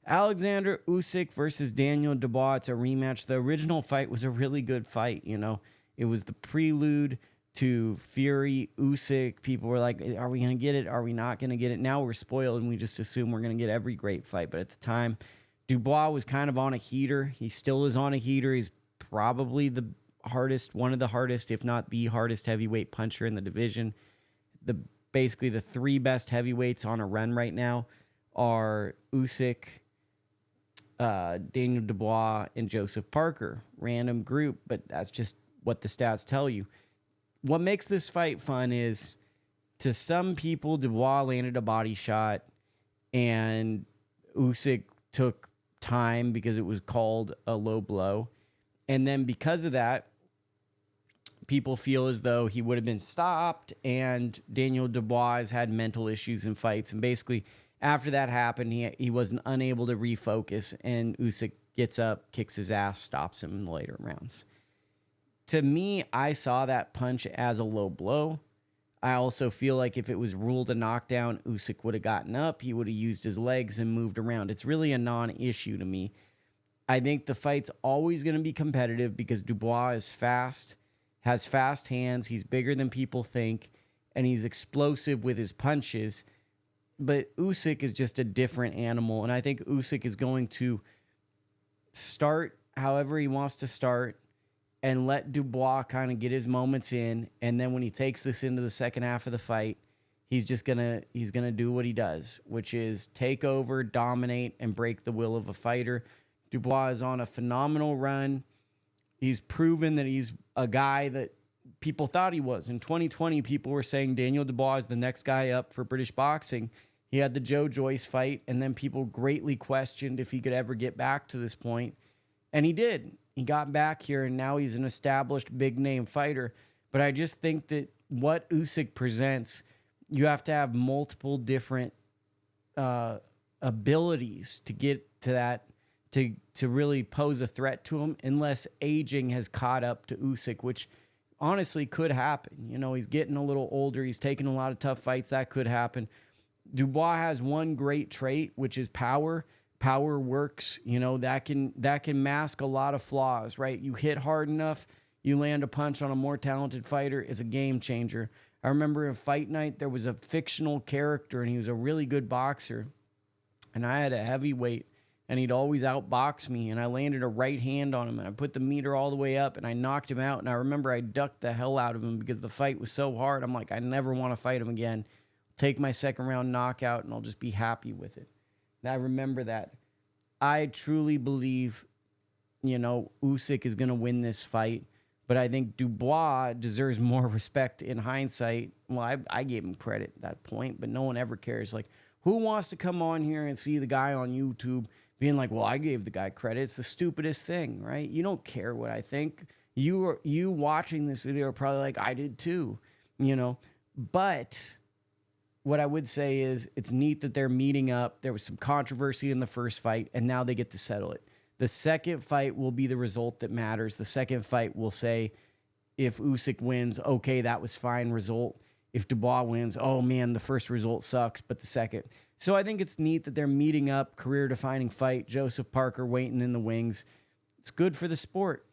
Alexander Usyk versus Daniel Dubois. It's a rematch. The original fight was a really good fight. It was the prelude to Fury Usyk. People were like, "Are we gonna get it? Are we not gonna get it?" Now we're spoiled and we just assume we're gonna get every great fight. But at the time, Dubois was kind of on a heater. He still is on a heater. He's probably one of the hardest, if not the hardest heavyweight puncher in the division. Basically the three best heavyweights on a run right now are Usyk, Daniel Dubois, and Joseph Parker. Random group, but that's just what the stats tell you. What makes this fight fun is, to some people, Dubois landed a body shot and Usyk took time because it was called a low blow. And then because of that, people feel as though he would have been stopped, and Daniel Dubois has had mental issues in fights. And basically, after that happened, he wasn't unable to refocus, and Usyk gets up, kicks his ass, stops him in the later rounds. To me, I saw that punch as a low blow. I also feel like if it was ruled a knockdown, Usyk would have gotten up. He would have used his legs and moved around. It's really a non-issue to me. I think the fight's always going to be competitive because Dubois is fast, has fast hands. He's bigger than people think, and he's explosive with his punches. But Usyk is just a different animal, and I think Usyk is going to start however he wants to start and let Dubois kind of get his moments in, and then when he takes this into the second half of the fight, he's gonna do what he does, which is take over, dominate, and break the will of a fighter. Dubois is on a phenomenal run. He's proven that he's a guy that people thought he was. In 2020, people were saying Daniel Dubois is the next guy up for British boxing. He had the Joe Joyce fight, and then people greatly questioned if he could ever get back to this point. And he did. He got back here, and now he's an established big-name fighter. But I just think that what Usyk presents, you have to have multiple different abilities to get to that, to really pose a threat to him, unless aging has caught up to Usyk, which honestly could happen. He's getting a little older. He's taking a lot of tough fights. That could happen. Dubois has one great trait, which is power. Power works. That can mask a lot of flaws, right? You hit hard enough, you land a punch on a more talented fighter, it's a game changer. I remember in Fight Night, there was a fictional character, and he was a really good boxer. And I had a heavyweight, and he'd always outbox me, and I landed a right hand on him, and I put the meter all the way up, and I knocked him out. And I remember I ducked the hell out of him because the fight was so hard. I'm like, I never want to fight him again. Take my second round knockout, and I'll just be happy with it. And I remember that. I truly believe, Usyk is going to win this fight, but I think Dubois deserves more respect in hindsight. Well, I gave him credit at that point, but no one ever cares. Like, who wants to come on here and see the guy on YouTube being like, well, I gave the guy credit? It's the stupidest thing, right? You don't care what I think. You watching this video are probably like, I did too, But what I would say is it's neat that they're meeting up. There was some controversy in the first fight, and now they get to settle it. The second fight will be the result that matters. The second fight will say, if Usyk wins, okay, that was fine result. If Dubois wins, oh man, the first result sucks, but the second. So I think it's neat that they're meeting up, career-defining fight. Joseph Parker waiting in the wings. It's good for the sport.